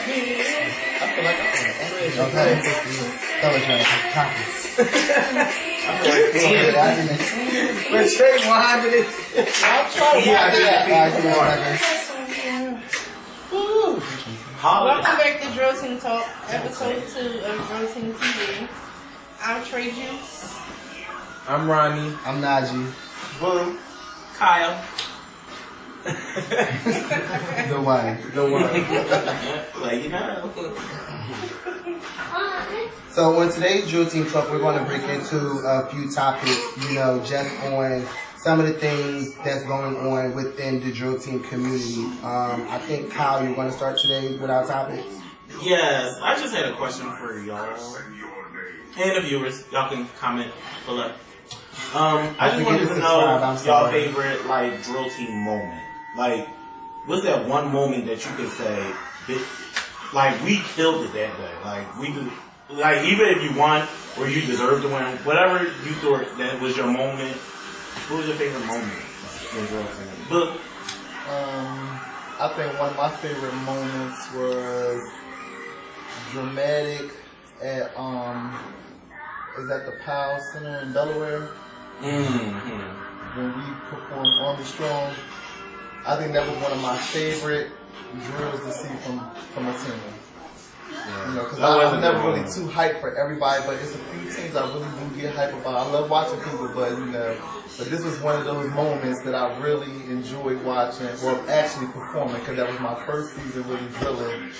feel like I'm Okay. That was trying to copy. But straight 100. Welcome back to Drill Team Talk, episode 2 of Drill Team TV. I'm Trey Juice. I'm Ronnie. I'm Najee. Boom. Kyle. The one. Like, you know. So on today's Drill Team Talk, we're going to break into a few topics, just on some of the things that's going on within the Drill Team community. I think, Kyle, you're going to start today with our topics. Yes, I just had a question for y'all. And the viewers, y'all can comment below. I just wanted to know y'all favorite, drill team moment. What's that one moment that you could say, that, we killed it that day. Even if you won or you deserved to win, whatever you thought that was your moment, what was your favorite moment in drill team? Look. I think one of my favorite moments was dramatic at is at the Powell Center in Delaware. When we performed Army Strong. I think that was one of my favorite drills to see from a team. Because I was never really too hyped for everybody, but it's a few teams I really do get hyped about. I love watching people, but this was one of those moments that I really enjoyed watching, well, actually performing, because that was my first season really drilling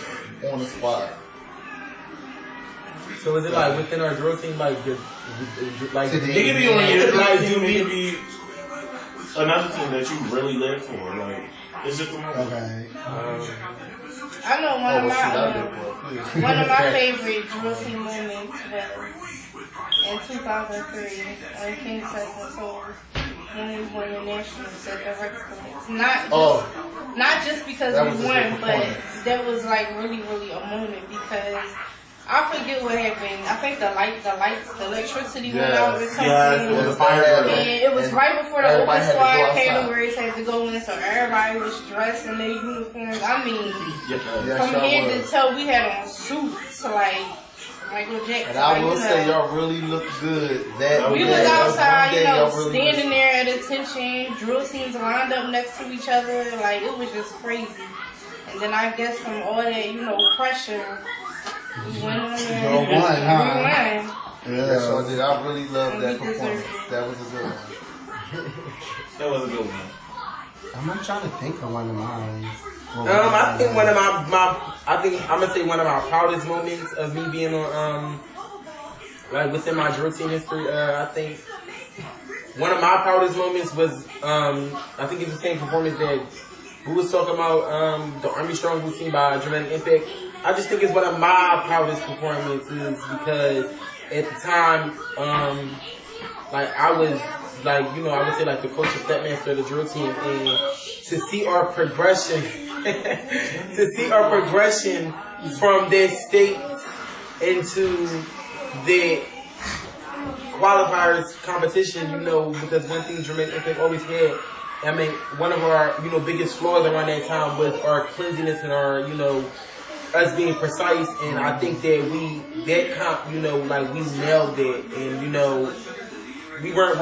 on the squad. So is it within our drill team, it could be on your team, it could be another team that you really live for. It's just a moment. Okay. I know one of my favorite drill team moments was in 2003 when King Sets and Souls when we won the nationals at the Rex Points. Not just because we won, but that was really, really a moment because I forget what happened. I think the electricity went out or something. Yes, the fire. And it was right before the open squad categories had to go in, so everybody was dressed in their uniforms. I mean, from head to toe, we had on suits, Michael Jackson. And I will say, y'all really looked good. We was outside, standing there at attention. Drill teams lined up next to each other. It was just crazy. And then I guess from all that, pressure, we went on there. We won. Yeah, so I did. I really loved that performance. That was a good one. That was a good one. I'm trying to think of one of mine. I think one of I'm gonna say one of my proudest moments of me being on within my drill team history. I think one of my proudest moments was I think it's the same performance that we was talking about the Army Strong routine by Dramatic Impact. I just think it's one of my proudest performances because at the time I was I would say the coach and stepmaster of the drill team, and to see our progression from that state into the qualifiers competition, because one thing Dramatic Impact always had, one of our, biggest flaws around that time was our cleanliness and our, us being precise, and I think that we nailed it, and, we weren't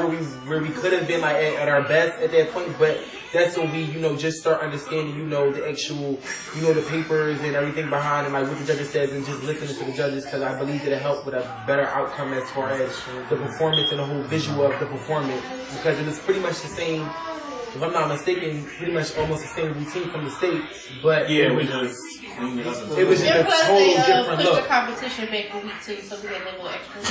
where we could have been at our best at that point, but that's when we, just start understanding, the actual, the papers and everything behind and what the judges says and just listening to the judges, because I believe that it helped with a better outcome as far as the performance and the whole visual of the performance, because it was pretty much the same, if I'm not mistaken, pretty much almost the same routine from the States, but it was just a total different look. The competition back a week too, so we had a little extra.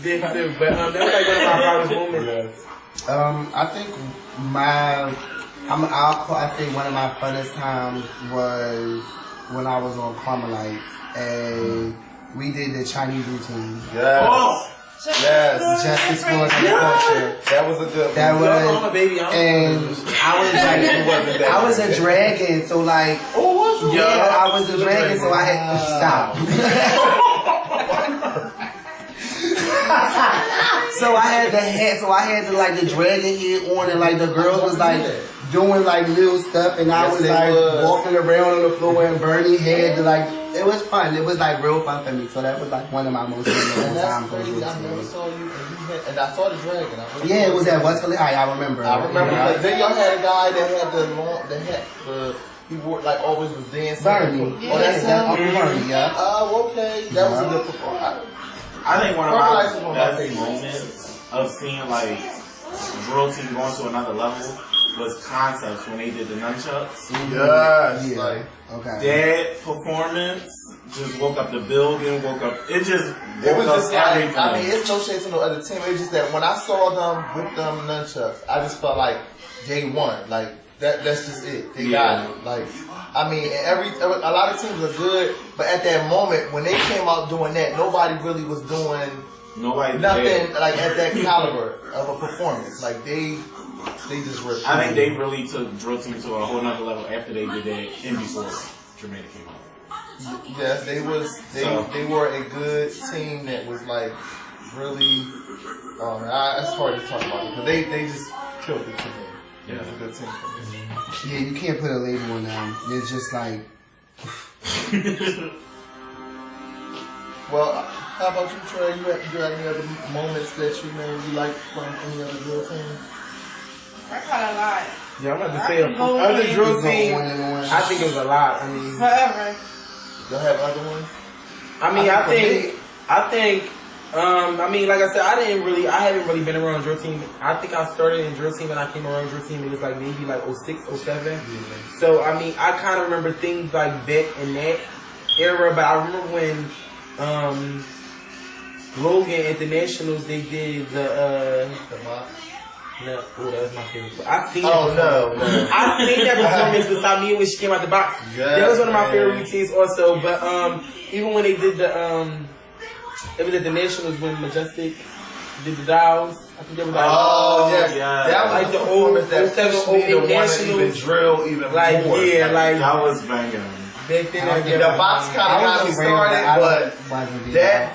But that was one of my proudest moments. I think I think one of my funnest times was when I was on Carmelites and we did the Chinese routine. Yes. Oh. Yes. Justice for Culture. That was a good one. That was, and I was a dragon, so I was a dragon, so I had to stop. So I had the dragon head on, and the girls was doing like little stuff, and I was like walking around on the floor, and Bernie had to like. It was fun. It was like real fun for me. So that was like one of my most memorable times. I never saw you, and I saw the dragon. Yeah, it was at Westfield High. I remember. I remember. Like, then y'all had a guy that had the he wore like always was dancing. Bernie. Oh, that's him. Bernie. Yeah. Oh, okay. That was a good performance. I think one of my best moments of seeing like drill team going to another level was Concepts when they did the nunchucks. Yes. Yeah. Like, that performance just woke up the building, it was just like, I mean, it's no shade to no other team. It's just that when I saw them with them nunchucks, I just felt like they won. Like, that's just it. They got it. Like, I mean, a lot of teams are good, but at that moment, when they came out doing that, nobody really was doing nothing like at that caliber of a performance. Like, they just ripped. I think they really took drill team to a whole nother level after they did that and before Jermaine came out. Yes, they were a good team that was like really. It's hard to talk about because they just killed it to me. Yeah, it was a good team for me. Yeah, you can't put a label on them. It's just like. Well, how about you, Trey? You had any other moments that you maybe like from any other drill team? I got a lot. Yeah, I'm about to say other drill teams. I think it was a lot. I mean, forever. Y'all have other ones? I mean, I think. I mean, like I said, I haven't really been around drill team. I think I started in drill team and I came around drill team. It was like maybe like 06, 07. Yeah. So I mean, I kind of remember things like back in that era. But I remember when Logan at the Nationals they did the box. No, oh, that was my favorite. I seen. Oh no! I seen that performance beside me when she came out the box. Yes, that was one of my favorite routines also. But even when they did the it was at the Nationals when Majestic did the dials. I think they was like, that was like the old 07, 08 Nationals. Even drill, even like more. Yeah, like that was banging. The box kind of got me started, but that.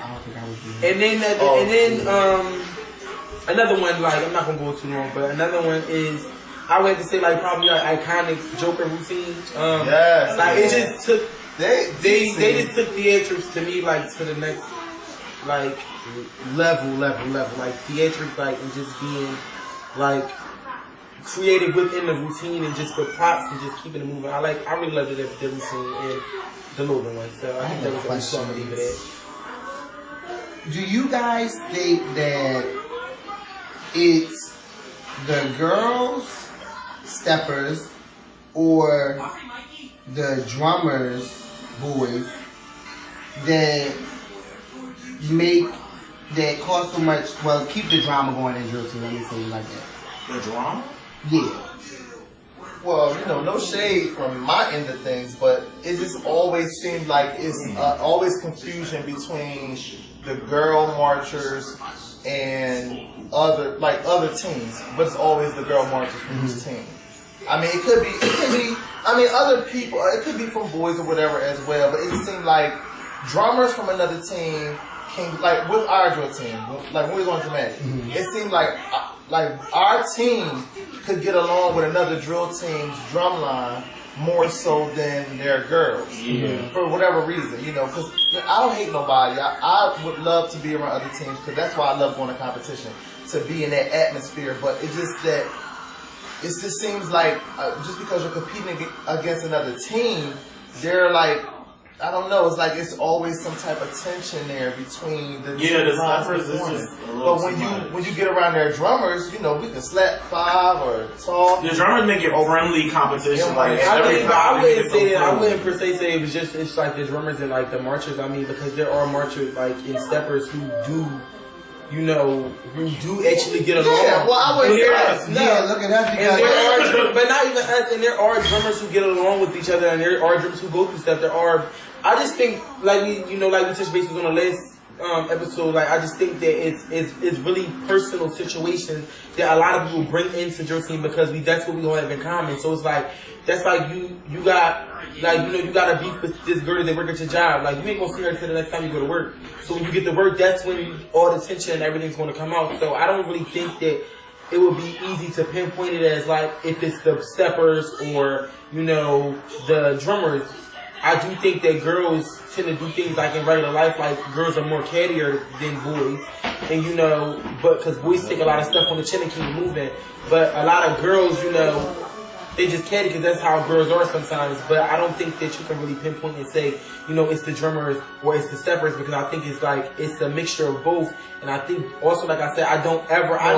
And then another one, like, I'm not gonna go too long, but another one is, I would have to say, like, probably like iconic Joker routine. Like, it just took, they just took theatrics to me, like, to the next, like, level. Like, theatrics, like, and just being, like, creative within the routine and just with props and just keeping it moving. I really loved the routine and the Logan one, so I think that was a question for that. Do you guys think that it's the girls, steppers, or the drummers, boys, that cause so much, well, keep the drama going in drill team, let me say it like that. The drama? Yeah. Well, no shade from my end of things, but it just always seems like it's always confusion between the girl marchers and other teams, but it's always the girl marchers from each team. I mean, it could be. I mean, other people. It could be from boys or whatever as well. But it seemed like drummers from another team came, like with our drill team, like when we was on Dramatic. It seemed like our team could get along with another drill team's drum line more so than their girls. For whatever reason, because I don't hate nobody. I would love to be around other teams because that's why I love going to competition, to be in that atmosphere. But it's just that it just seems like just because you're competing against another team, they're like, I don't know. It's like it's always some type of tension there between the the steppers is just a little. But when you get around their drummers, we can slap five or talk. The drummers make it friendly competition. I wouldn't say that. I wouldn't per se say it's like the drummers and like the marchers. I mean, because there are marchers like and steppers who do. Who do actually get along. Yeah, well, I would say us. Yeah, look at us. And but not even us. And there are drummers who get along with each other, and there are drummers who go through stuff. I just think, like we touched bases on the last episode. Like, I just think that it's really personal situations that a lot of people bring into drill team because that's what we all have in common. So it's like that's like you got you got a beef with this girl that work at your job. Like, you ain't gonna see her until the next time you go to work. So when you get to work, that's when all the tension and everything's gonna come out. So I don't really think that it would be easy to pinpoint it as like if it's the steppers or the drummers. I do think that girls tend to do things like in regular life, like girls are more cattier than boys, and but because boys take a lot of stuff on the chin and keep moving, but a lot of girls, they just catty because that's how girls are sometimes. But I don't think that you can really pinpoint and say, it's the drummers or it's the steppers, because I think it's a mixture of both. And I think also, like I said, I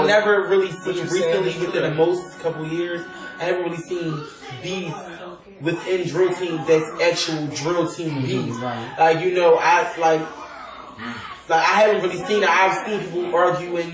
never really seen recently within the most couple years, I haven't really seen beef within drill team that's actual drill team beef. Right. Like I haven't really seen it. I've seen people arguing,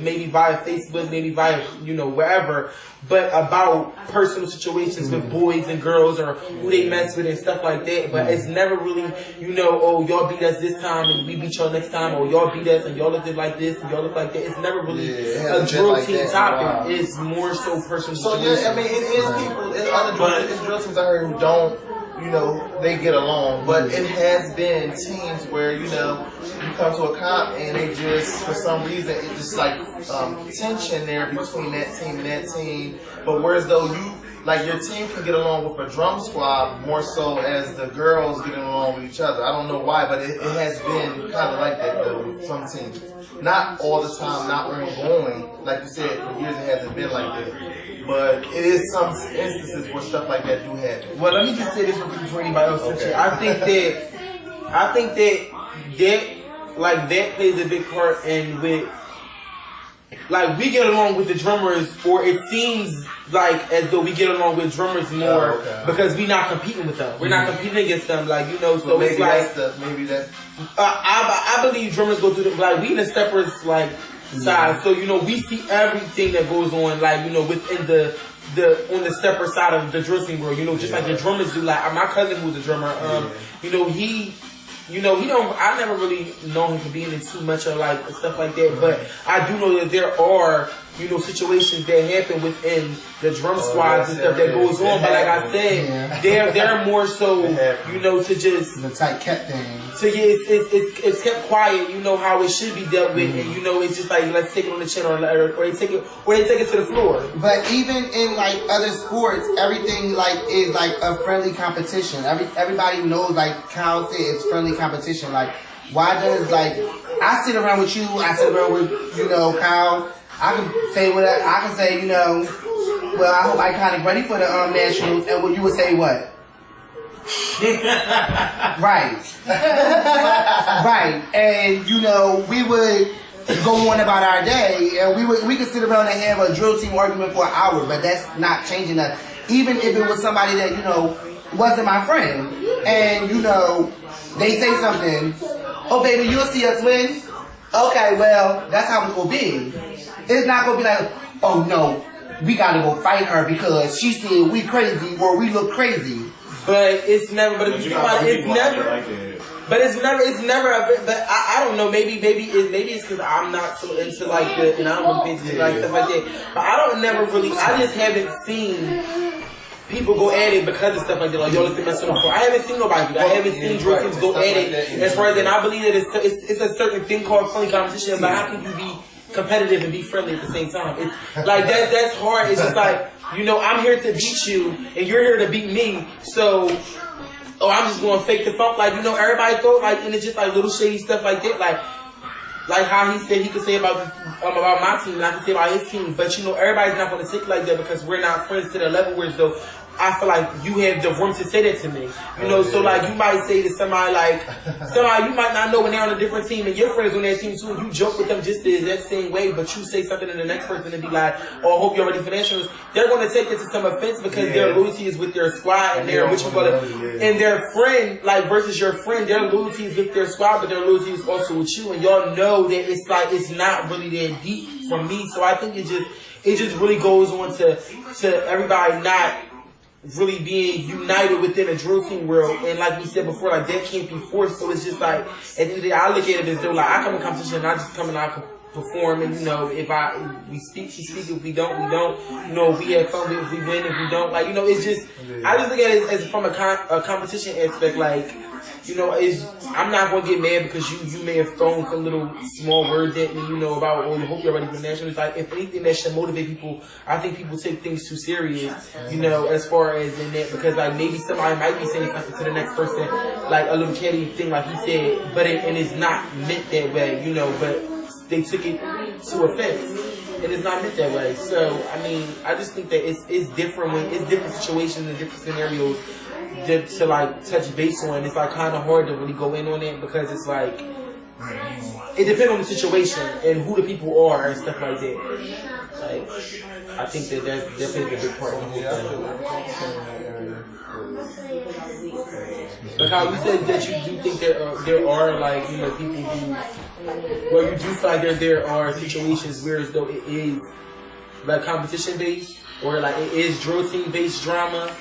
maybe via Facebook, maybe via, wherever, but about personal situations with boys and girls or who they mess with and stuff like that. But it's never really, oh, y'all beat us this time and we beat y'all next time, or y'all beat us and y'all looked like this and y'all look like that. It's never really a drill team topic. Wow. It's more so personal situations. So yeah, I mean, it is people, it's drill teams out here who don't, they get along, but it has been teams where, you come to a comp and they just, for some reason, it's just like tension there between that team and that team. But whereas though your team can get along with a drum squad more so as the girls getting along with each other. I don't know why, but it has been kind of like that though with some teams. Not all the time, not ongoing. Like you said, for years it hasn't been like that. But it is some instances where stuff like that do happen. Well, let me just say this real quick before anybody else says it. I think that plays a big part in with, like, we get along with the drummers, or it seems like as though we get along with drummers more because we're not competing with them. We're not competing against them, so maybe it's like that's I believe drummers go through we in the steppers side, so we see everything that goes on within the on the stepper side of the drill scene world, just like the drummers do. Like my cousin who's a drummer, he don't. I never really known him to be into too much of stuff like that, but I do know that there are situations that happen within the drum squads and stuff that goes on. But like I said, they're more so to just the tight kept thing. So yeah, it's kept quiet. How it should be dealt with, and it's just like let's take it on the chin or they take it to the floor. But even in other sports, everything is a friendly competition. Everybody knows, like Kyle said, it's friendly competition. Why does I sit around with you, I sit around with Kyle. I can say well, I hope Iconic ready for the nationals, and you would say what? Right. Right. And we would go on about our day, and we could sit around and have a drill team argument for an hour, but that's not changing that. Even if it was somebody that wasn't my friend, and they say something, oh baby, you'll see us win. Okay, well, that's how it's gonna be. It's not gonna be like, oh no, we gotta go fight her because she said we crazy or we look crazy. But it's never. But if you think about it, it's never. But it's never. But I don't know. Maybe it's because I'm not so into and I don't really stuff like that. But I don't never really. I just haven't seen people go at it because of stuff like that. Like y'all look at messing up. I haven't seen nobody do that. I haven't seen drill teams go at it as far as that. And I believe that it's a certain thing called friendly competition. But how can you be competitive and be friendly at the same time? It's like that's hard. It's just like, I'm here to beat you and you're here to beat me, so I'm just going to fake the funk. Everybody go and it's just little shady stuff like that, like how he said he could say about my team and I can say about his team, but everybody's not going to take it like that because we're not friends to the level where though I feel like you have the room to say that to me, so you might say to somebody you might not know when they're on a different team and your friends on that team too, and you joke with them just the exact same way, but you say something to the next person and be like, oh, I hope you're ready for nationals. They're going to take it to some offense because their loyalty is with their squad and their and their friend, versus your friend, their loyalty is with their squad, but their loyalty is also with you, and y'all know that it's not really that deep for me. So I think it just really goes on to everybody not really being united within a drill team world, and like we said before, that can't be forced. So it's just at the end of the day, I look at it as though I come in competition and I just come and I perform, and if we speak, we speak. If we don't, we don't. We have fun. If we win, if we don't, it's just I just look at it as from a competition aspect. I'm not gonna get mad because you may have thrown some little small words at me, about I hope you're ready for national. It's like if anything that should motivate people, I think people take things too serious, as far as in that because like maybe somebody might be saying something to the next person, like a little catty thing like he said, but it's not meant that way, but they took it to offense. And it's not meant that way. So, I just think that it's different when it's different situations and different scenarios to like touch base on. It's like kind of hard to really go in on it because it's like it depends on the situation and who the people are and stuff like that. Like, I think that plays a big part in the whole thing. But how you said that you do think there are like people who. Well, you do feel like there are situations where as though it is like competition based or like it is drill team based drama.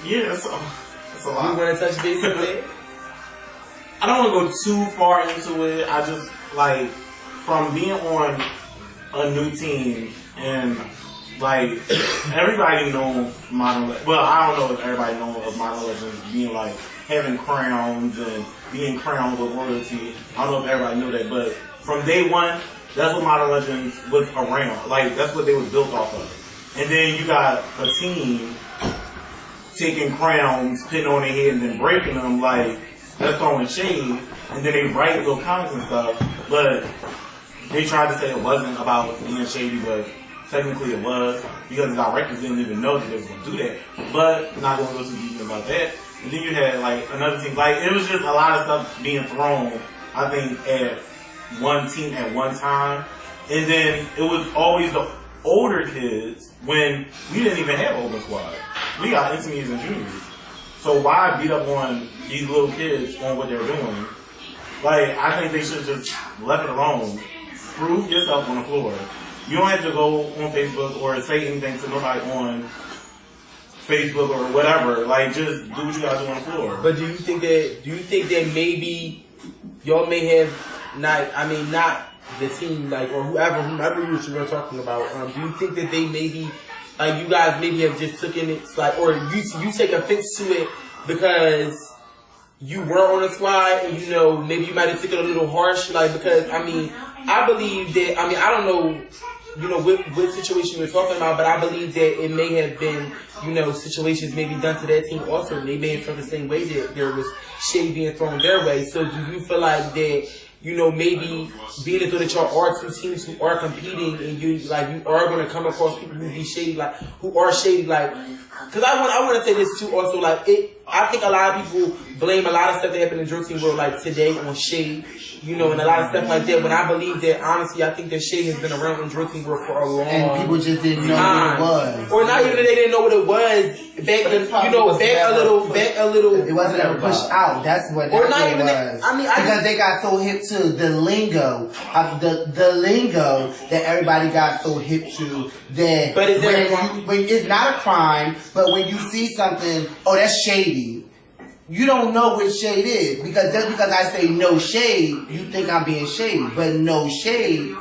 Yeah, that's a lot. You want to touch base on it? I don't want to go too far into it. I just like from being on a new team and like everybody knows Modern Legends. Well, I don't know if everybody knows of Modern Legends being like having crowns and being crowned with royalty. I don't know if everybody knew that, but from day one, that's what Modern Legends was around. Like, that's what they was built off of. And then you got a team taking crowns, putting on their head, and then breaking them, like, that's throwing shade. And then they write little comments and stuff, but they tried to say it wasn't about being shady, but technically it was, because the directors didn't even know that they was going to do that. But, not going to go too deep about that. And then you had, like, another team. Like, it was just a lot of stuff being thrown, I think, at one team at one time. And then it was always the older kids when we didn't even have open squad. We got intermediates and juniors. So why beat up on these little kids on what they're doing? Like, I think they should just let it alone. Prove yourself on the floor. You don't have to go on Facebook or say anything to nobody on Facebook or whatever, like just do what you gotta do on the floor. But do you think that maybe y'all may have not the team like or whoever you were talking about, do you think that they maybe like you guys maybe have just taken it like or you take offense to it because you were on the squad and maybe you might have taken it a little harsh like because I believe that I don't know what situation you're talking about, but I believe that it may have been, situations maybe done to that team also. They may have felt the same way that there was shade being thrown their way. So do you feel like that, maybe being as though that y'all are two teams who are competing and you are going to come across people who be shady, who are shady, because I want to say this too also, I think a lot of people blame a lot of stuff that happened in the drill team world today on shade, and a lot of stuff like that. When I believe that, honestly, I think that shade has been around in drill team world for a long time. And people just didn't know what it was. Or not even that they didn't know what it was. Back a little. It wasn't ever pushed out. That's what it was. Because they got so hip to the lingo, the lingo that everybody got so hip to that. But is there a crime? When it's not a crime, but when you see something, oh, that's shady. You don't know what shade is because just because I say no shade, you think I'm being shady. But no shade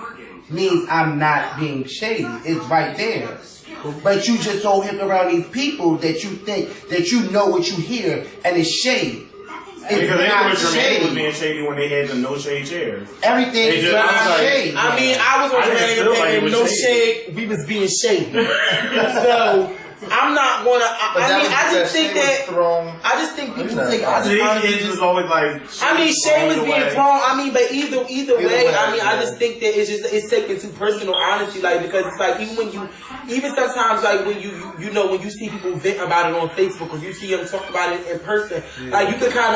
means I'm not being shady. It's right there. But you just so hip around these people that you think that you know what you hear and it's shade. It's because they not were shady. was being shady when they had the no shade chairs. Everything is not shade. I was on the no shade. We was being shady. So. I'm not gonna. I just think people take. It was always like. shame was being thrown. But either way, I just think that it's taken too personal, honestly. Because it's even sometimes when you see people vent about it on Facebook or you see them talk about it in person, you can kind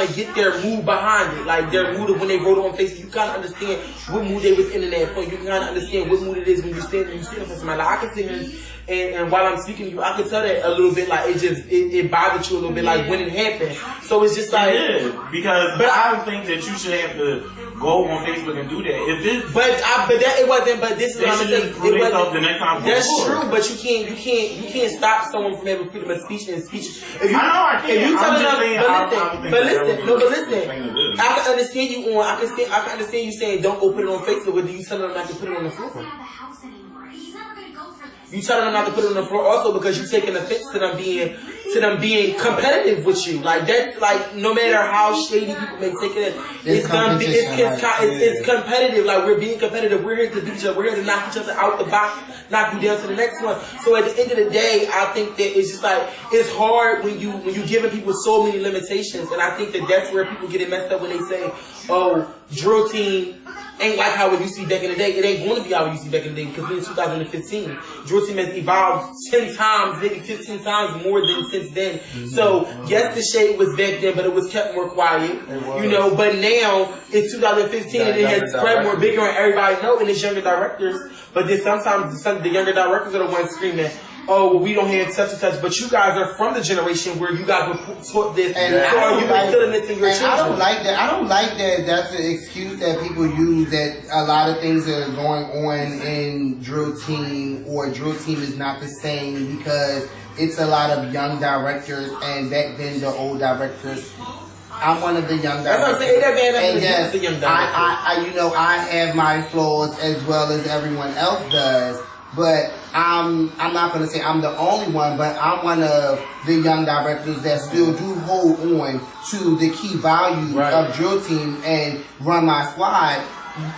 of get their mood behind it, their mood of when they wrote it on Facebook. You kind of understand what mood they was in at that point. You can kind of understand what mood it is when you stand in front of somebody. I can sit here and while I'm speaking to you, I can tell that a little bit, it bothered you a little bit, when it happened. So it's just It did, because I don't think that you should have to go on Facebook and do that. But this is what I'm saying. It wasn't. The next time that's true, but you can't stop someone from having freedom of speech and speech. I know I can't. If you listen. I can understand you I can understand you saying don't go put it on Facebook, but do you tell them not to put it on the floor? You telling them not to put it on the floor also because you're taking offense to them being competitive with you. Like that's like no matter how shady people may take it, it's competitive. Like we're being competitive. We're here to beat each other. We're here to knock each other out the box, knock you down to the next one. So at the end of the day, I think that it's just like it's hard when you're giving people so many limitations, and I think that that's where people get it messed up when they say, "Oh, drill team ain't like how it used to be back in the day." It ain't going to be how it used to be back in the day because we're in 2015. Drill team has evolved 10 times, maybe 15 times more than since then. So yes, the shade was back then, but it was kept more quiet, you know. But now it's 2015 and it has spread more bigger, and everybody know. And it's younger directors, but then sometimes the younger directors are the ones screaming, "Oh, well, we don't have such and such," but you guys are from the generation where you guys were taught this, and so are you instilling this in your children? I don't like that. I don't like that. That's an excuse that people use that a lot of things are going on in drill team or drill team is not the same because it's a lot of young directors, and back then the old directors. I'm one of the young directors. That's what I'm saying. And yes, the young directors. I have my flaws as well as everyone else does. But I'm not going to say I'm the only one, but I'm one of the young directors that still do hold on to the key values of drill team and run my squad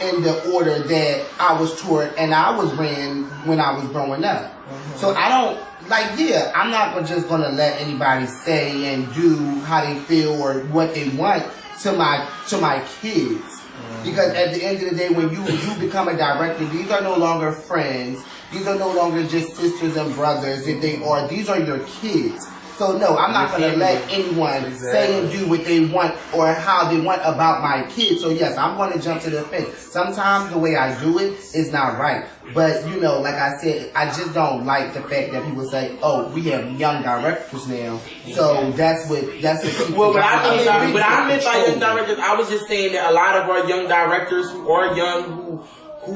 in the order that I was taught and I was ran when I was growing up. So I don't I'm not just going to let anybody say and do how they feel or what they want to my kids. Because at the end of the day, when you become a director, these are no longer friends. These are no longer just sisters and brothers. If they are, these are your kids. So no, I'm not going to let anyone say and do what they want or how they want about my kids. So yes, I'm going to jump to the fence. Sometimes the way I do it is not right. But you know, like I said, I just don't like the fact that people say, "Oh, we have young directors now." So that's what well, but I meant by young directors, I was just saying that a lot of our young directors who are young, who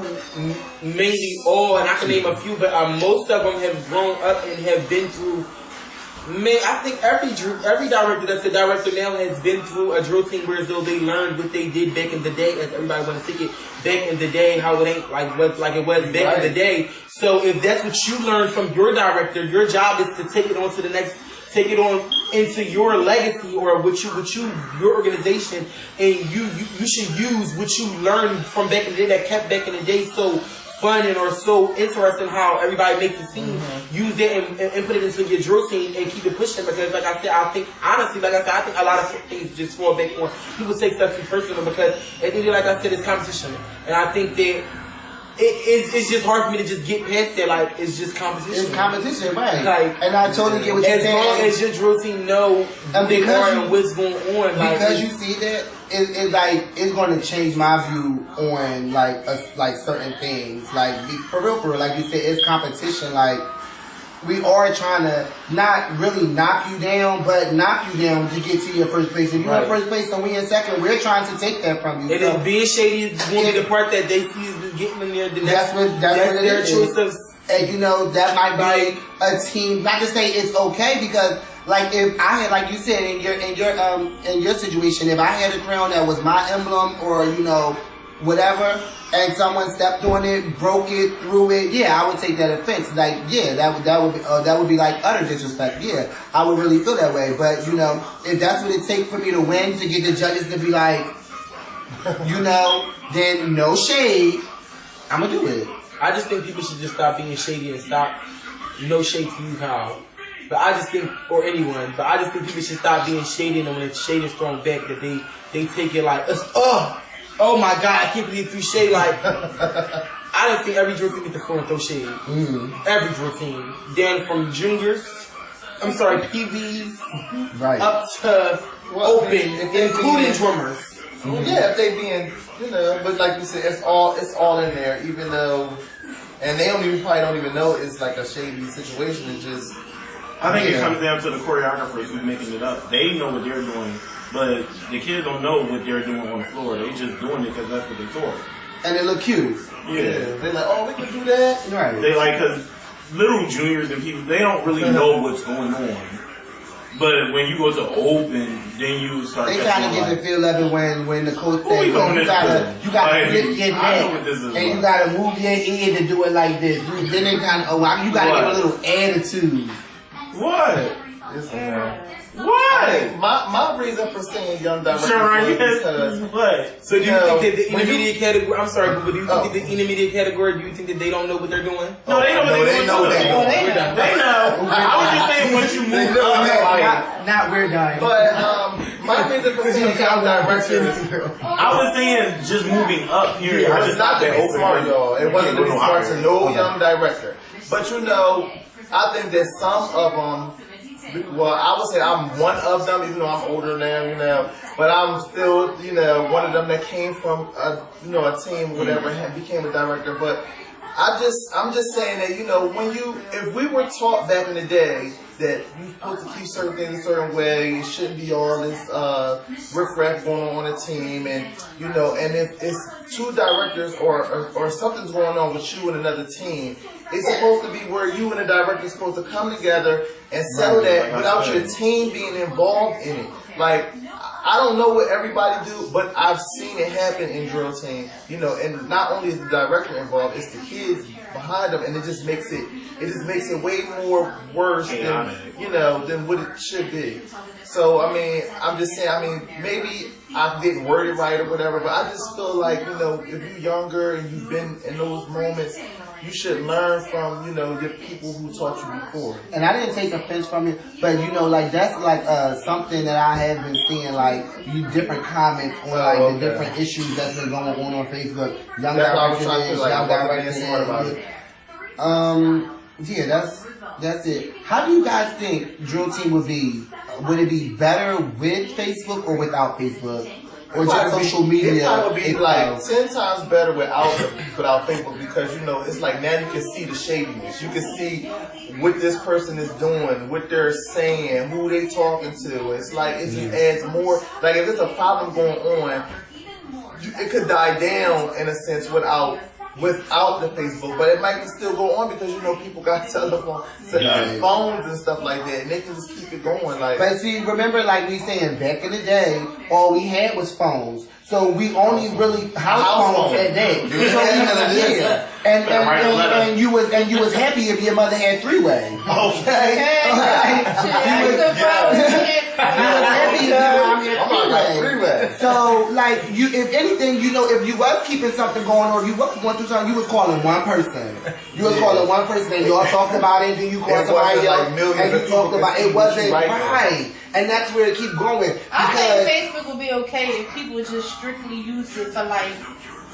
mainly all, and I can name a few, but most of them have grown up and have been through. I think every director that's a director now has been through a drill team where as though they learned what they did back in the day, as everybody want to take it back in the day, how it ain't like it was back in the day. So if that's what you learned from your director, your job is to take it on to the next, take it on into your legacy or your organization, and you should use what you learned from back in the day that kept back in the day so fun and or so interesting how everybody makes it seem. Use that and put it into your drill team and keep it pushing, because like I said, I think a lot of things just fall back on people take stuff too personal, because at the end, like I said, it's competition, and I think that it's just hard for me to just get past that. Like, it's just competition. It's competition, right? Like, and I totally get what you're saying. As long as your drill team know who they are and what's going on, because you see that, it's going to change my view on like certain things. Like for real, like you said, it's competition. Like, we are trying to not really knock you down, but knock you down to get to your first place. If you're in first place and we in second, we're trying to take that from you. And if being shady is going to be the part that they see is getting in there, then that's their choice of. And you know, that might be a team. Not to say it's okay, because like if I had, like you said, in your situation, if I had a crown that was my emblem or whatever, and someone stepped on it, broke it, threw it, yeah, I would take that offense. Like, yeah, that would be like utter disrespect. Yeah, I would really feel that way. But if that's what it takes for me to win, to get the judges to be like, then no shade, I'm gonna do it. I just think people should just stop being shady and stop. No shade to you, Kyle. But I just think, or anyone, but I just think people should stop being shady, and when it's shady thrown back, that they take it like, oh my God, I can't believe you threw shade. Like, I don't think every drill team needs to go and throw shade. Every drill team. Down from juniors, PVs, up to open, including drummers. Yeah, if they being, but like you said, it's all in there, even though, and they probably don't even know it's like a shady situation. It's just, I think it comes down to the choreographers who's making it up. They know what they're doing, but the kids don't know what they're doing on the floor. They just doing it because that's what they taught. And they look cute. Yeah. They're like, oh, we can do that. Right. They because little juniors and people, they don't really know what's going on. But when you go to open, then you start. They kind of get the feel of it when the coach Who says, we you going this gotta for? flip your I know what neck this is and about. you gotta move your head to do it like this. Then they kind of, you gotta What? give a little attitude. What? Listen, man. What? My reason for saying young director Sharon, you was had because what? So do you No, think that the when you- intermediate category? I'm sorry, but do you Oh. think that the intermediate category? Do you think that they don't know what they're doing? No, they know what no, they they know doing. that. too. Oh, they We're done. know. They know. I was just saying once you move know up, that. like, Not we're done. But my reason for saying young director I was saying just moving up here. it I was just not thought to that be open smart, y'all. It wasn't to be no smart higher. to no young director. But you know, I think that some of them. Well, I would say I'm one of them, even though I'm older now, you know. But I'm still, you know, one of them that came from a team, whatever, and became a director. But I'm just saying that, you know, if we were taught back in the day that you're supposed to keep certain things a certain way, it shouldn't be all this riff-raff going on a team, and you know, and if it's two directors or something's going on with you and another team, it's supposed to be where you and the director are supposed to come together and settle that without your team being involved in it. Like, I don't know what everybody do, but I've seen it happen in drill team. You know, and not only is the director involved, it's the kids behind them, and it just makes it way more worse than what it should be. So I mean, I'm just saying. I mean, maybe I didn't word it right or whatever, but I just feel like, you know, if you're younger and you've been in those moments, you should learn from, you know, the people who taught you before. And I didn't take offense from it, but you know, like that's like something that I have been seeing, like you different comments on like the different issues that's been going on Facebook. Young That's why I was trying to directors, like, young I wasn't being smart about directors. it. Yeah, that's it. How do you guys think drill team would be? Would it be better with Facebook or without Facebook? Or just social media? It probably would be like itself? 10 times better without Facebook, because, you know, it's like now you can see the shadiness. You can see what this person is doing, what they're saying, who they talking to. It's like it just adds more. Like if there's a problem going on, it could die down in a sense without the Facebook, but it might still go on because, you know, people got phones and stuff like that, and they can just keep it going. Like, but see, remember, like we saying back in the day, all we had was phones. So we only really house phones at that. And you was happy if your mother had three-way. Okay. So, like, if anything, you know, if you was keeping something going on, you was going through something, you was calling one person. You was calling one person, and y'all talked about it, then you called somebody else, and you talked about it. It wasn't right. And that's where it keep going. I think Facebook would be okay if people just strictly use it for like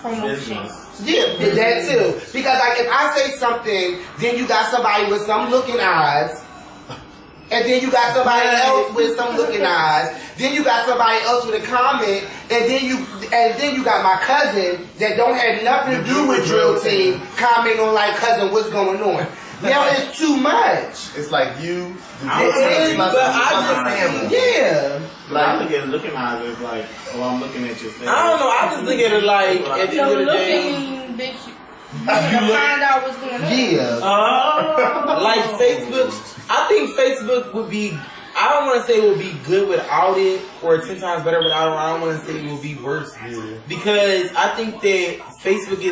promotion. Yeah, that too. Because like if I say something, then you got somebody with some looking eyes, and then you got somebody else with some looking eyes, then you got somebody else with a comment, and then you got my cousin that don't have nothing to do with drill team comment on like, cousin, what's going on? Now it's too much. it's like you, but I just Yeah. Like, I look at looking at it like, oh, I'm looking at your face. I don't know. I just look at it like at the So end of the look day, at me, bitch. You to find out what's going on. Yeah. like Facebook. I think Facebook would be. I don't want to say it would be good without it, or 10 times better without it. I don't want to say it would be worse, because I think that Facebook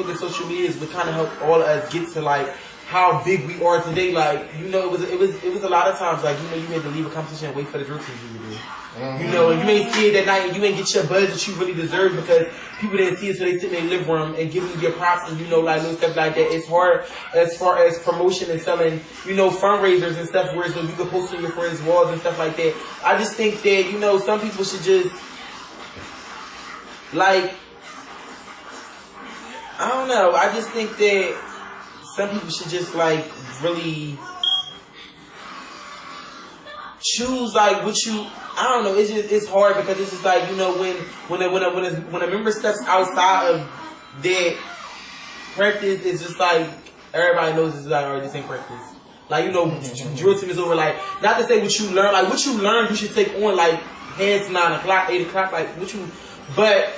and social media is what kind of help all of us get to like how big we are today. Like, you know, it was a lot of times like, you know, you had to leave a competition and wait for the drill team to do. You know, and you ain't see it that night, and you ain't get your buzz that you really deserve because people didn't see it, so they sit in their living room and give you your props and, you know, like little stuff like that. It's hard as far as promotion and selling, you know, fundraisers and stuff where so you can post on your friends' walls and stuff like that. I just think that, you know, some people should just like, I don't know. I just think that some people should just like really choose like what you. I don't know. It's hard because it's just like, you know, when a member steps outside of their practice, it's just like everybody knows it's like, alright, this ain't practice. Like, you know, drill team is over. Like, not to say what you learn. Like, what you learn, you should take on like past 9 o'clock, 8 o'clock. Like, what you, but.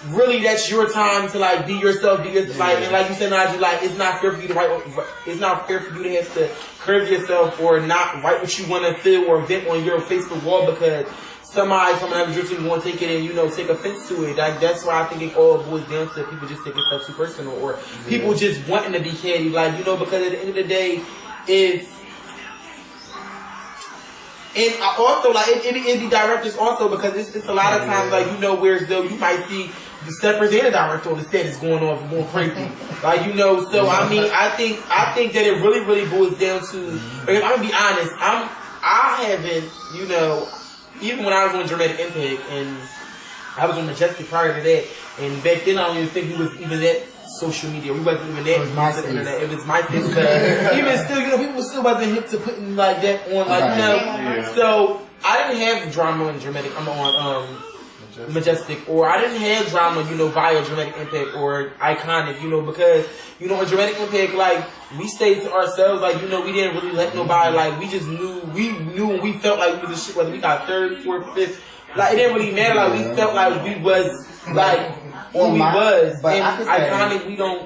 Really, that's your time to like be yourself, like, and like you said, Najee, like it's not fair for you to write. It's not fair for you to have to curve yourself or not write what you want to feel or vent on your Facebook wall because somebody from another drill team won't take it and, you know, take offense to it. Like, that's why I think it all boils down to people just taking stuff too personal or people just wanting to be catty. Like, you know, because at the end of the day, and also, like, it be directors also because it's a lot of times, like, you know, whereas though you might see the steppers and the director on the set is going off going crazy. Like, you know, so I mean, I think that it really, really boils down to, because I'm gonna be honest, I haven't, you know, even when I was on Dramatic Impact and I was on Majestic prior to that, and back then I don't even think we was even that social media. We wasn't even that. It was MySpace. But even still, you know, people still wasn't hip to putting like that on, like, you know. Yeah. So I didn't have drama on Dramatic. I'm on Majestic, or I didn't have drama, you know, via Dramatic Impact or Iconic, you know, because, you know, on Dramatic Impact, like, we stayed to ourselves, like, you know, we didn't really let nobody, like, we just knew and we felt like we was a shit, whether we got third, fourth, fifth, like, it didn't really matter, like, we felt like we was, like, who we was, but and Iconic, we don't,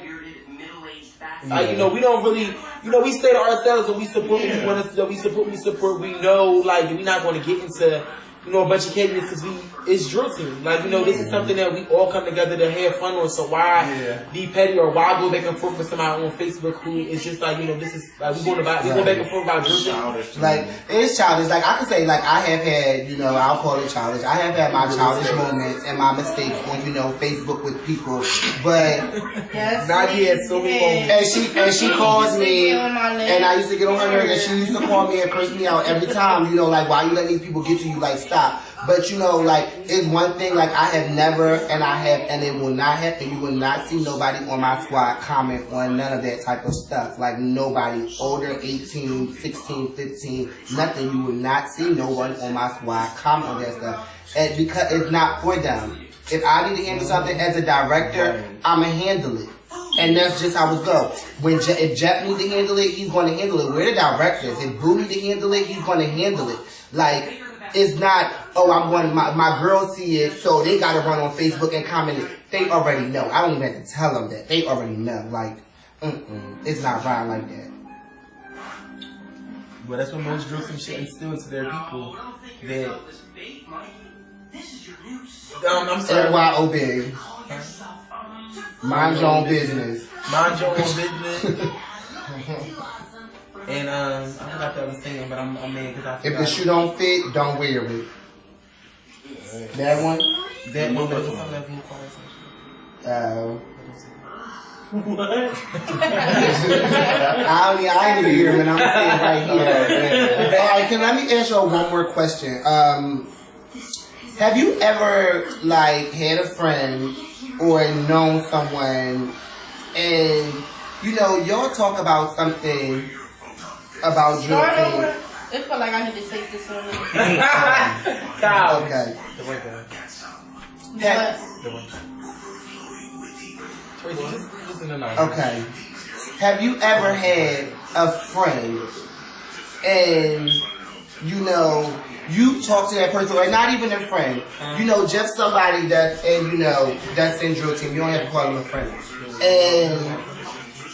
like, you know, we don't really, you know, we stay to ourselves and we support what we want to, we support, we know, like, we're not going to get into, you know, a bunch of cadence because it's drill team. Like, you know, this is something that we all come together to have fun on. So why be petty or why go back and forth with somebody on Facebook who is just like, you know, this is like we go back and forth about drill team. Like, it's childish. Like, I can say, like, I have had, you know, I'll call it childish. I have had my childish moments and my mistakes on, you know, Facebook with people. But Nadia had so many moments. And she calls me, and I used to get on her nerves, and she used to call me and curse me out every time. You know, like, why you letting these people get to you? Like, stop. But, you know, like, it's one thing, like, I have never, and it will not happen. You will not see nobody on my squad comment on none of that type of stuff. Like, nobody older, 18, 16, 15, nothing. You will not see no one on my squad comment on that stuff. And because it's not for them. If I need to handle something as a director, I'm going to handle it. And that's just how it goes. If Jeff needs to handle it, he's going to handle it. We're the directors. If Boo needs to handle it, he's going to handle it. Like, it's not, oh, I'm going, my girls see it, so they got to run on Facebook and comment it. They already know. I don't even have to tell them that. They already know. Like, it's not right like that. Well, that's what most drill team shit instill into their people. That, I'm sorry. NYOB. Mind your own business. Mind your own business. And I forgot that I was saying, but I'm mad because I forgot. If the shoe don't fit, don't wear it. That one? That one, but it's something that you call it. What? I ain't here when I'm sitting right here. Alright, let me ask you one more question. Have you ever, like, had a friend or known someone and, you know, y'all talk about something about drill team? It feel like I need to take this one. Okay. The one guy. The one. Just in the night. Okay. Have you ever had a friend and, you know, you talk to that person, or not even a friend, you know, just somebody that's in, you know, that's in drill team. You don't have to call them a friend. And,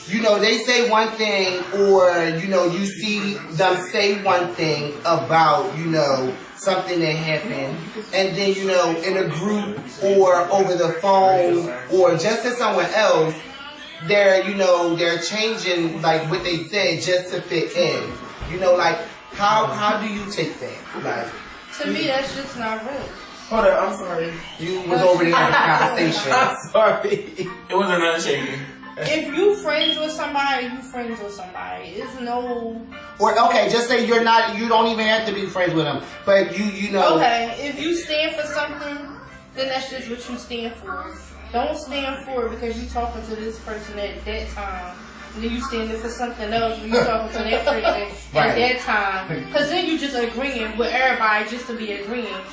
you know, they say one thing, or, you know, you see them say one thing about, you know, something that happened, and then, you know, in a group or over the phone or just to someone else, they're, you know, they're changing, like, what they said just to fit in. You know, like, how do you take that? Like, to me, that's just not real. Hold up, I'm sorry. You was over there having a conversation. I'm sorry. It was another shaking. If you friends with somebody, you friends with somebody. It's no. Or okay, just say you're not. You don't even have to be friends with them, but you know. Okay, if you stand for something, then that's just what you stand for. Don't stand for it because you talking to this person at that time. And then you standing for something else when you talking to that person at that time. Because then you just agreeing with everybody just to be agreeing.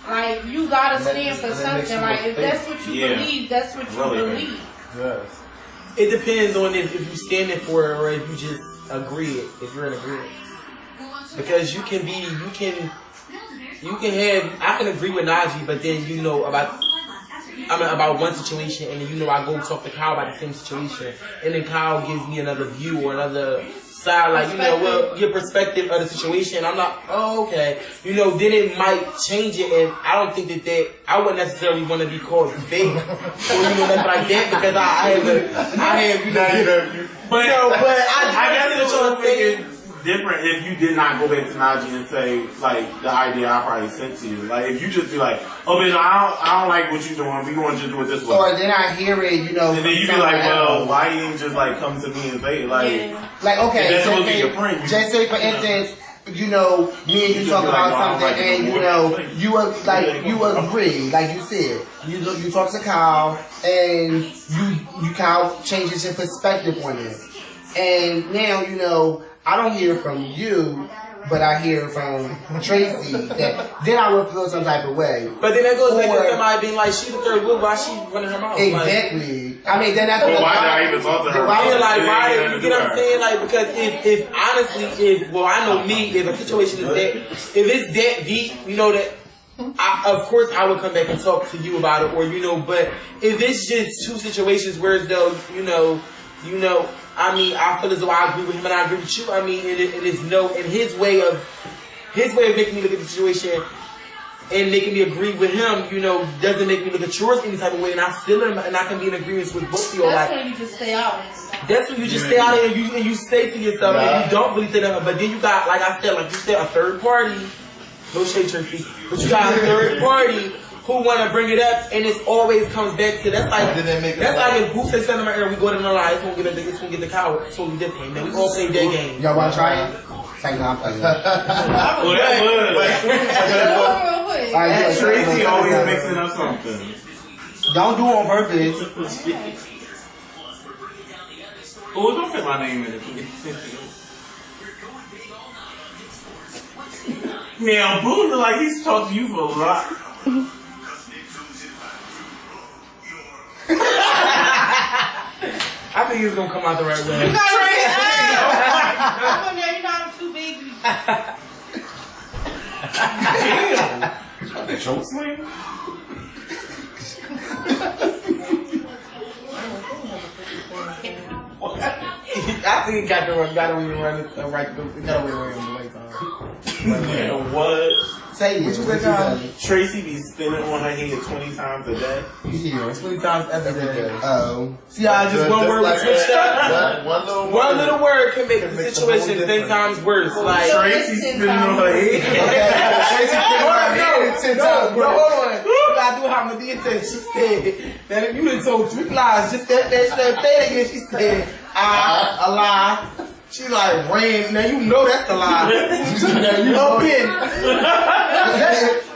Like, you gotta stand for something. Like, if that's what you believe, that's what you believe. Yes. It depends on if you're standing for it or if you just agree it, if you're in agreement. Because you can have, I can agree with Najee, but then you know about one situation, and then you know I go talk to Kyle about the same situation, and then Kyle gives me another view or another side, like, you know, well, your perspective of the situation. I'm like, oh, okay. You know, then it might change it, and I don't think that I wouldn't necessarily want to be called fake or, you know, nothing like that, because I have, you know, but I guess it would make it different if you did not go back to Najee and say, like, the idea I probably sent to you. Like, if you just be like, oh, bitch, I don't like what you're doing. We going to just do it this way. Or then I hear it, you know. And then you be like, well, why you didn't just, like, come to me and say it? Like, okay. That's supposed to be your friend. Just say, for instance, you know, me and you talk about something, and you know, you agree, like you said, you talk to Kyle, and Kyle changes your perspective on it, and now you know I don't hear from you, but I hear from Tracy. Then I would feel some type of way. But then that goes back to somebody being like, she's the third wheel, why she running her mouth? Exactly. Like, I mean, then that's well, why did I even talk to her? Why, you get what I'm saying? Like, because if honestly, well, I know me, if a situation is that, if it's that deep, you know that, of course I would come back and talk to you about it, or, you know, but if it's just two situations where as though, you know, I mean, I feel as though I agree with him and I agree with you. I mean, it is and his way of making me look at the situation and making me agree with him, you know, doesn't make me look at yours any type of way, and I feel him and I can be in agreement with both of you. That's when you just stay out. That's when you just stay out and you say to yourself, and you don't really say nothing. But then you got, like you said, a third party. No shade, Tracy, but you got a third party who want to bring it up, and it always comes back to that's like if Boo says something in my ear, we go to the line, it's gonna get the cow. It's totally different. Man, we all play that game. Y'all want to try it? It's like, no, I'm playing. Tracy always mixing up something. Don't do it on purpose. Oh, don't put my name in it. Now, Boo's like he's talked to you for a lot. I think it's gonna come out the right way. You're not too big. Damn. Choke slam? I think it got away to run it right. It got away to run the right time. Yeah, what? Say it. What you think, Tracy be spinning on her head 20 times a day. Yeah. 20 times every day. Oh. See how just one word was switched up? One little word can make the situation 10 times worse. Like Tracy spinning on her head. Tracy spinning on her head 10 times worse. Hold on. You gotta do how Medea said. She said that if you done told 3 lies, just say it again. She said, a lie. She like ran. Now you know that's a lie. Now you know it.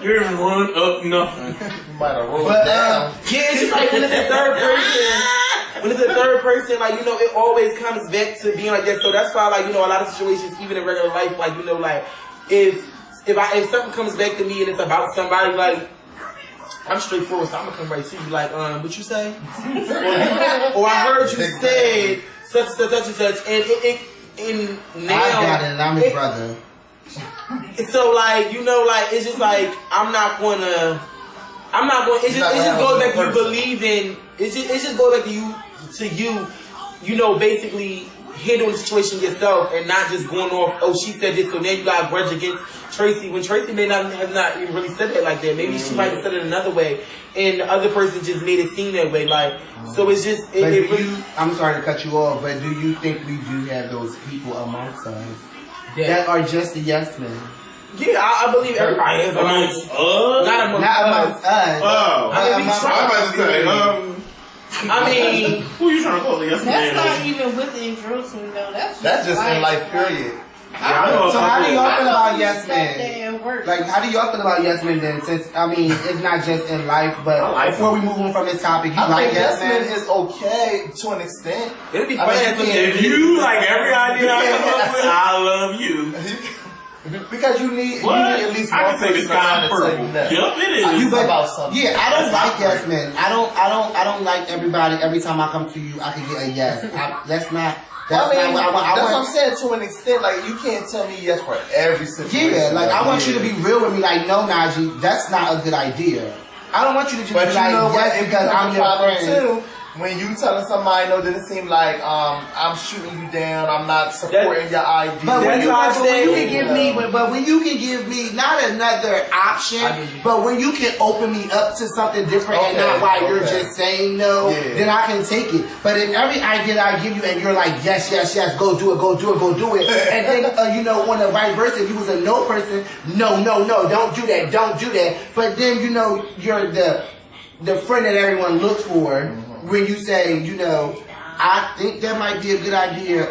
You didn't run up nothing. You might have rolled down. Yeah, it's just like when it's a third person. When it's a third person, like, you know, it always comes back to being like that. So that's why, like, you know, a lot of situations, even in regular life, like, you know, like, if something comes back to me and it's about somebody, like, I'm straightforward, so I'm gonna come right to you, like, what you say? or I heard you said such and such, and now I got it, and I'm his brother. So, like, you know, like, it's just like it just goes back to you believing. It just goes back to you know, basically handling the situation yourself and not just going off, oh, she said this, so now you got a grudge against Tracy, when Tracy may not have not even really said that like that. Maybe she might have said it another way, and the other person just made it seem that way. Like, so it's just. I'm sorry to cut you off, but do you think we do have those people amongst us that are just the yes men? Yeah, I believe everybody is amongst us. Not amongst us. Oh, I mean, we try. I mean, who you trying to call the yes man? That's not even within Jerusalem though. That's just in life, period. Yeah, so how do y'all feel about yes men? Like, how do y'all feel about yes men then? Since, I mean, it's not just in life, but before we move on from this topic, you like yes men is okay to an extent. It'll be fun if you like every idea I come up with. I love you. Because you need at least one person to kind of purple. Yep, it is. About something. Yeah, I don't like yes men. I don't like everybody. Every time I come to you, I can get a yes. That's not. That's what I'm saying. To an extent, like, you can't tell me yes for every situation. Yeah, like, I want you to be real with me. Like, no, Najee, that's not a good idea. I don't want you to just be like yes because I'm your friend. Too, when you telling somebody no, then it seem like I'm shooting you down. I'm not supporting your idea. But when you can give me not another option, but when you can open me up to something different and not why you're just saying no, then I can take it. But if every idea that I give you and you're like yes, go do it, and then on the vice versa, if you was a no person, no, don't do that. But then you're the friend that everyone looks for when you say I think that might be a good idea,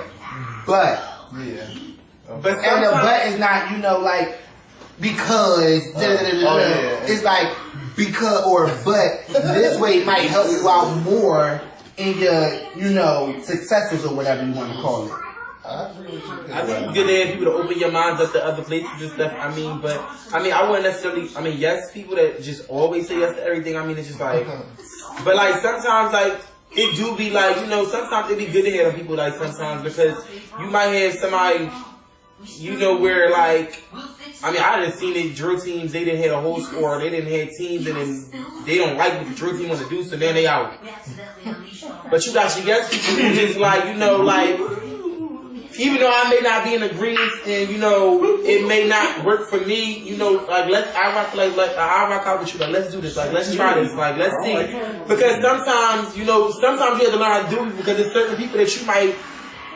but but the but is not like because it's like because or but this way might help you out more in your successes or whatever you want to call it. I think it's good to have people to open your minds up to other places and stuff. I wouldn't necessarily. yes, people that just always say yes to everything. It's just like, but like sometimes like it do be like sometimes it be good to hear people like sometimes because you might have somebody where like I done seen it drill teams. They didn't have a whole score. They didn't have teams and then they don't like what the drill team want to do, so then they out. But you got your yes people who just like like. Even though I may not be in agreement and it may not work for me, like I rock out with you, like let's do this, like let's try this, like let's see. Because sometimes you have to learn how to do it because there's certain people that you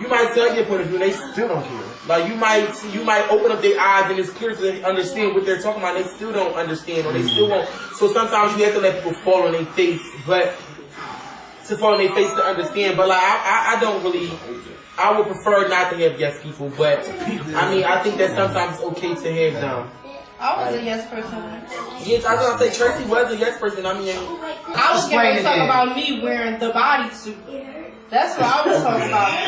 might tell your point of view and they still don't care. Like you might open up their eyes and it's clear to understand what they're talking about, and they still don't understand or they still won't. So sometimes you have to let people fall on their face, to understand. But like I don't really. I would prefer not to have yes people, but I think that sometimes it's okay to have them. I was a yes person. Yes, I was gonna say Tracy was a yes person. I was going to talk about me wearing the bodysuit. That's what I was talking about.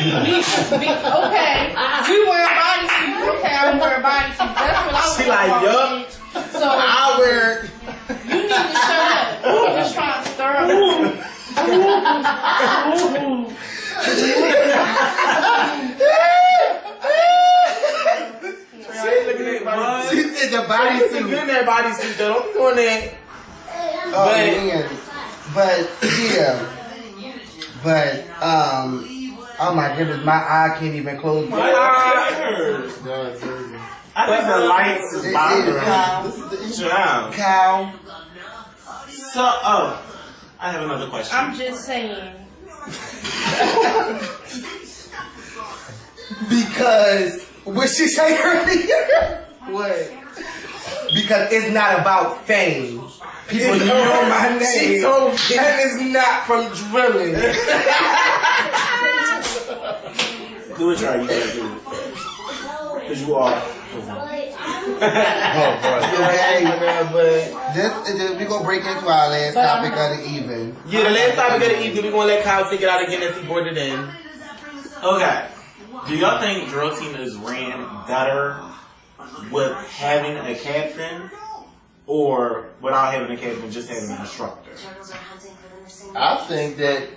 Okay, we wear bodysuit. Okay, I'm wearing bodysuit. That's what I was talking about. So I wear. You need to shut up. I'm just trying to stir up. She said the bodysuit. You're in that bodysuit though. Don't be doing that. Oh my goodness, my eye can't even close. My eye hurts. I think the lights is bothering. Cow. So, I have another question. I'm just saying. Because what she say earlier? What? Because it's not about fame. People know my name. She told me and it's not from drilling. Do it, try. You gotta do it. Because you are. Okay, we're going to break into our last topic of the evening. Yeah, the last topic of the evening, we're going to let Kyle take it out again as he bored it in. Okay. Do y'all think drill team is ran better with having a captain or without having a captain, just having an instructor? I think that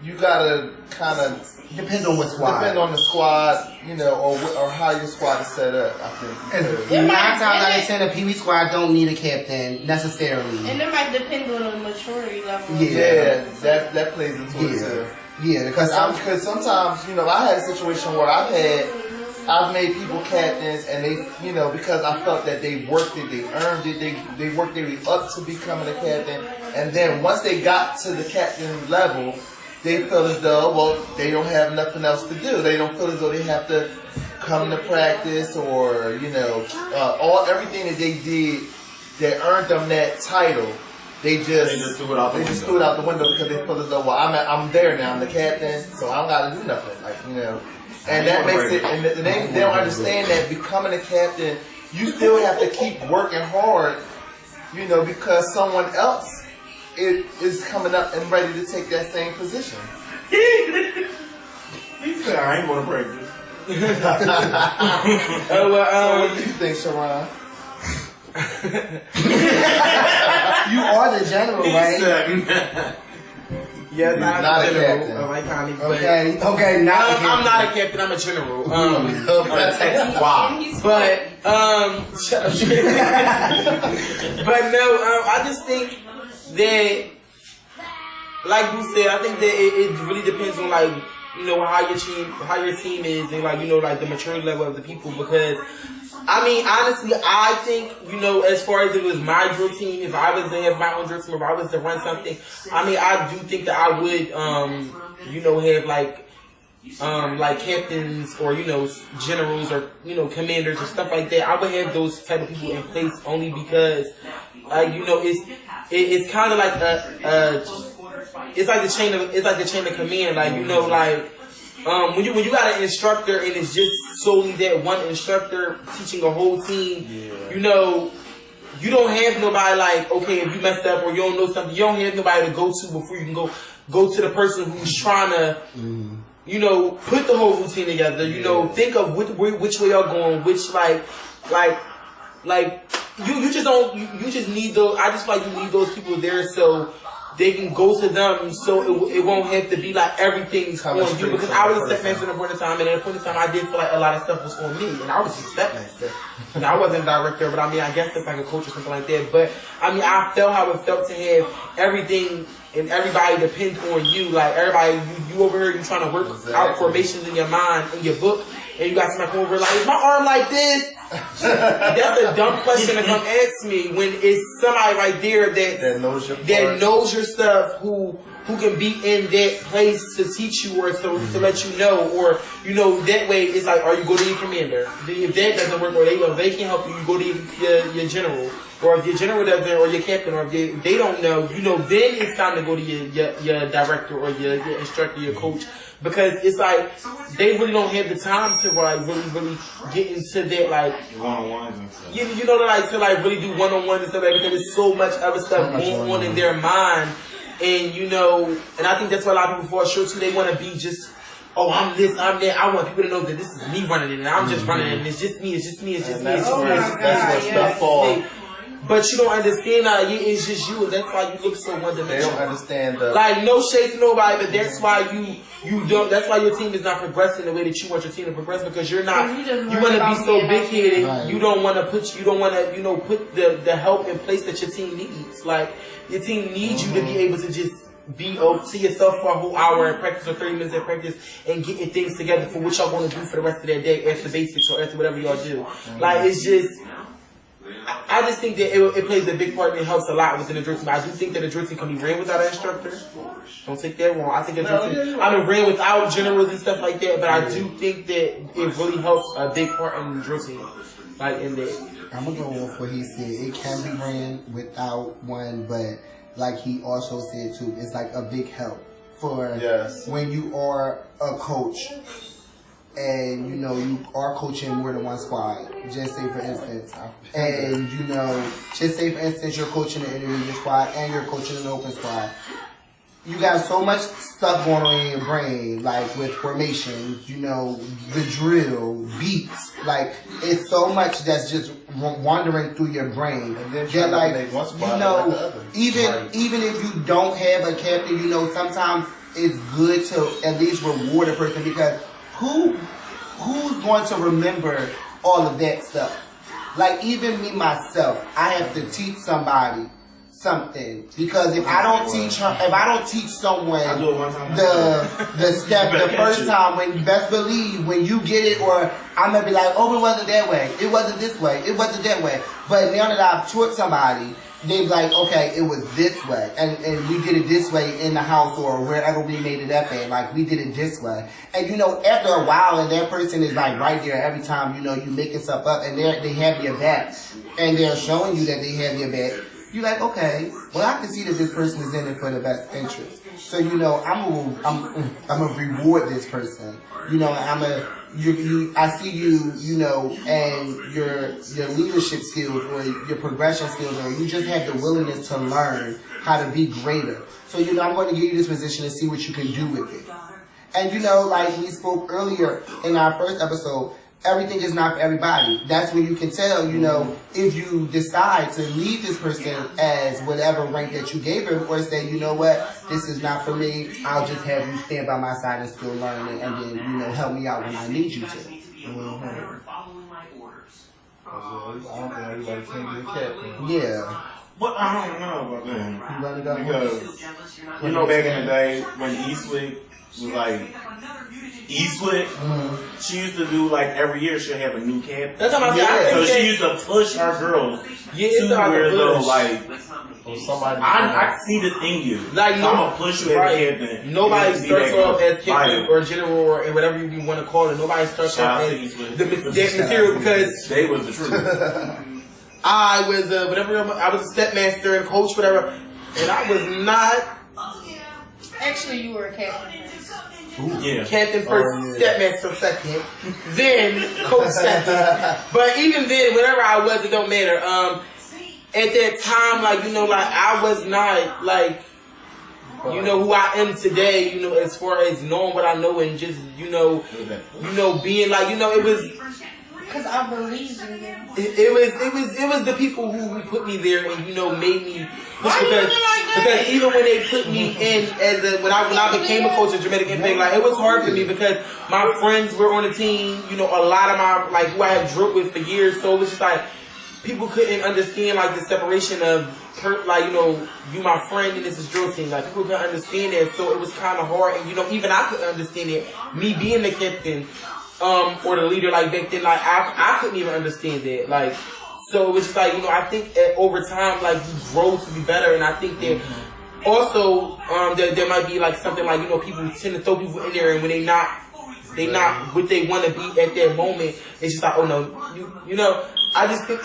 you gotta kind of depend on what squad. Depend on the squad, or how your squad is set up. I think. 9 times out of 10, a Pee Wee squad don't need a captain necessarily. And it might depend on the maturity level. Yeah, that plays into it too. Yeah, because sometimes I had a situation where I've made people captains, and they because I felt that they worked it, they earned it, they worked their way up to becoming a captain, and then once they got to the captain level, they feel as though they don't have nothing else to do. They don't feel as though they have to come to practice or everything that they did that earned them that title. They just threw it out the window because they feel as though I'm there now, I'm the captain, so I don't got to do nothing, and that makes it. And they don't understand that becoming a captain, you still have to keep working hard, because someone else is coming up and ready to take that same position. He said, I ain't going to practice. So what do you think, Sharon? You are the general, right? Yes, I'm not a a general. captain. Okay, I'm not a captain. I'm a general. Wow. But but no, I just think that like you said, I think that it really depends on like, you know, how your team is and like, you know, like the maturity level of the people. Because I mean, honestly, I think, you know, as far as it was my drill team, if I was to have my own drill team, if I was to run something, I mean, I do think that I would, you know, have like captains or, you know, generals or, you know, commanders or stuff like that. I would have those type of people in place only because, like, you know, it's kind of like it's like the chain of command, like, you know, like. When you got an instructor and it's just solely that one instructor teaching a whole team, you know, you don't have nobody like, okay, if you messed up or you don't know something, you don't have nobody to go to before you can go to the person who's trying to, you know, put the whole routine together. You know, think of which way y'all going, which like you just don't, you just need those. I just feel like you need those people there so they can go to them, so it won't have to be like everything's on you. Because I was a step master at a point in time, and at a point in time, I did feel like a lot of stuff was on me, and I was just step master. And I wasn't a director, but I mean, I guess it's like a coach or something like that. But I mean, I felt how it felt to have everything and everybody depend on you. Like everybody, you over here, you trying to work out formations in your mind, in your book, and you got somebody come over like, is my arm like this? That's a dumb question to come ask me when it's somebody right there that knows your stuff, who can be in that place to teach you or to let you know, or you know that way it's like, or you go to your commander. If that doesn't work, or they can't help you, you go to your general, or if your general doesn't, or your captain, or if they don't know, you know, then it's time to go to your director or your instructor, your coach. Because it's like they really don't have the time to like really get into that like one-on-ones and stuff. You know, like to like really do one-on-ones and stuff like that, because there's so much other stuff going on in their mind, and you know, and I think that's why a lot of people fall short too. They want to be just, oh, I'm this, I'm that. I want people to know that this is me running it, and I'm just running it, and it's just me, it's just me, it's just me, it's just me. That's what stuff falls. But you don't understand that it's just you, and that's why you look so one-dimensional. They don't understand the like no shade to nobody, but that's why you don't. That's why your team is not progressing the way that you want your team to progress, because you're not. You want to be so big-headed. Right. You don't want to put. You don't want to. You know, put the help in place that your team needs. Like your team needs you to be able to just be to yourself for a whole hour in practice or 30 minutes in practice and getting things together for what y'all want to do for the rest of that day after basics or after whatever y'all do. Like it's just. I just think that it plays a big part and it helps a lot within the drill team. I do think that a drill team can be ran without an instructor. Don't take that wrong. I think a drill team, I mean, ran without generals and stuff like that, but I do think that it really helps a big part in the drill team. Like in that. I'm gonna go with what he said. It can be ran without one, but like he also said too, it's like a big help for when you are a coach. And you know you are coaching more than one squad. Just say for instance, and you know, just say for instance, you're coaching an intermediate squad and you're coaching an open squad. You got so much stuff going on in your brain, like with formations, you know, the drill, beats, like it's so much that's just wandering through your brain. And then that, like, make one squad you know, like the other. Even if you don't have a captain, you know, sometimes it's good to at least reward a person, because who's going to remember all of that stuff? Like even me myself, I have to teach somebody something, because if I don't teach someone the step the first time, when best believe when you get it, or I'm gonna be like, oh, it wasn't that way, it wasn't this way, it wasn't that way. But now that I've taught somebody, they be like, okay, it was this way, and we did it this way in the house or wherever we made it up at, like we did it this way. And you know, after a while, and that person is like right there every time, you know, you making stuff up, and they have your back, and they're showing you that they have your back. You're like, okay, well, I can see that this person is in it for the best interest. So you know, I'm gonna reward this person. You know, I see you, you know, and your leadership skills or your progression skills, or you just have the willingness to learn how to be greater. So you know, I'm going to give you this position and see what you can do with it. And you know, like we spoke earlier in our first episode, everything is not for everybody. That's when you can tell, you know, if you decide to leave this person as whatever rank that you gave him, or say, you know what, this is not for me, I'll just have you stand by my side and still learn it, and then, you know, help me out when I need you to. I don't think everybody can be a captain. Yeah. What? I don't know about that. You really got one? Because, you know, back in the day when Eastwick was like Eastwick, she used to do like every year she'll have a new captain. That's what I'm saying. So she used to push her girls it's to about where the though push. like Somebody. I see this in you. Like, I'm gonna push you as right. a captain. Nobody You be starts that off girl. as captain or general or whatever you want to call it. Nobody starts Shout off out to as Eastwood. that material because They was the truth. I was whatever. I was a stepmaster and coach, whatever, and I was not Actually, you were a captain. Yeah. captain first, stepmaster second, then coach second. But even then, whatever I was, it don't matter. At that time, like you know, like I was not like you know who I am today. You know, as far as knowing what I know and just you know being like you know it was. Because I believe in them. It was the people who put me there and you know made me push Why you because, looking like that? because even when they put me in as when I became a coach at Dramatic Impact, like it was hard for me because my friends were on the team, you know, a lot of my like who I had dripped with for years, so it was just like people couldn't understand like the separation of like you know you my friend and this is drill team, like people couldn't understand that, so it was kind of hard, and you know even I couldn't understand it, me being the captain. Or the leader, like back then, like I couldn't even understand that, like so it was just like you know I think that over time like you grow to be better, and I think that also there might be like something like you know people tend to throw people in there, and when they not what they want to be at that moment, it's just like oh no you know I just think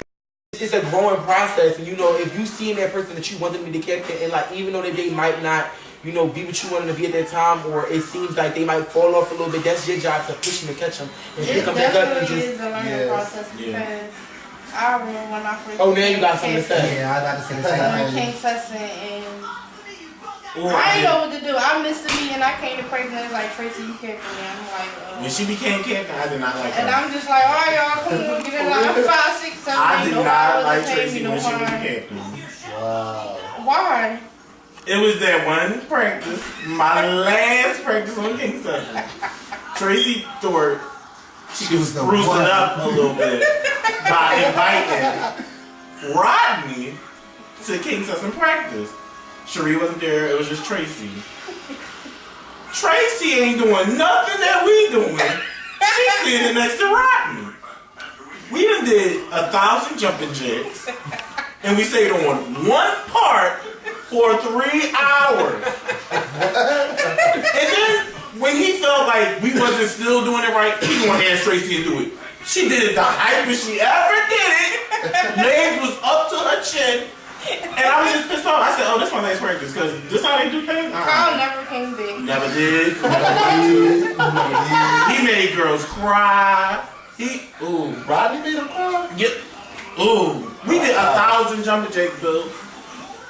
it's a growing process, and you know if you see in that person that you want them to be the captain, and like even though that they might not. You know, be what you want them to be at that time, or it seems like they might fall off a little bit. That's your job to push them and catch them and pick It them back up and definitely just. is a learning process because I remember when I first. Oh, now you got something to say. Yeah, I got to say the When same King thing. Sesson and I didn't know what to do. I missed the meeting. I came to Creighton and it was like Tracy, you captain me. I'm like, When she became captain, I did not like her. and I'm just like, all right, y'all, come on, get in line 5, 6, 7, 8. I did not like pay Tracy me no when she was the harm. captain. Wow. Why? It was that one practice, my last practice on King Session. Tracy thought she was the sprucing one. up a little bit by inviting Rodney to King Session practice. Cherie wasn't there, it was just Tracy. Tracy ain't doing nothing that we doing. She's standing next to Rodney. We done did 1,000 jumping jacks, and we stayed on one part for 3 hours. And then when he felt like we wasn't still doing it right, he gonna ask Tracy to do it. She did it the hypest she ever did it. Legs was up to her chin. And I was just pissed off. I said, oh, this my last practice, because this how they do things? Carl never came big. Never did. He made girls cry. Rodney made him cry? Yep. Ooh. We did 1,000 jumping jacks, Bill.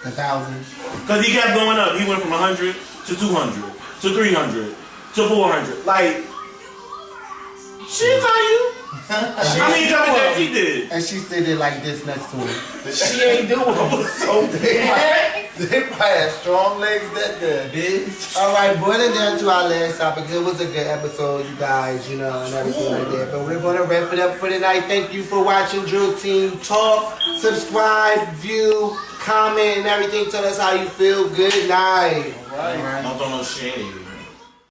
1,000. Because he kept going up. He went from 100 to 200 to 300 to 400. Like, she'll tell you. How many jumping jacks he did? And she stood there like this next to him. She ain't doing it. So they probably had strong legs that day. Bitch. Alright, boiling down to our last topic. It was a good episode, you guys, you know, and everything like that. But we're going to wrap it up for tonight. Thank you for watching Drill Team Talk. Subscribe, view, comment, and everything. Tell us how you feel. Good night. All right. Don't throw no shade.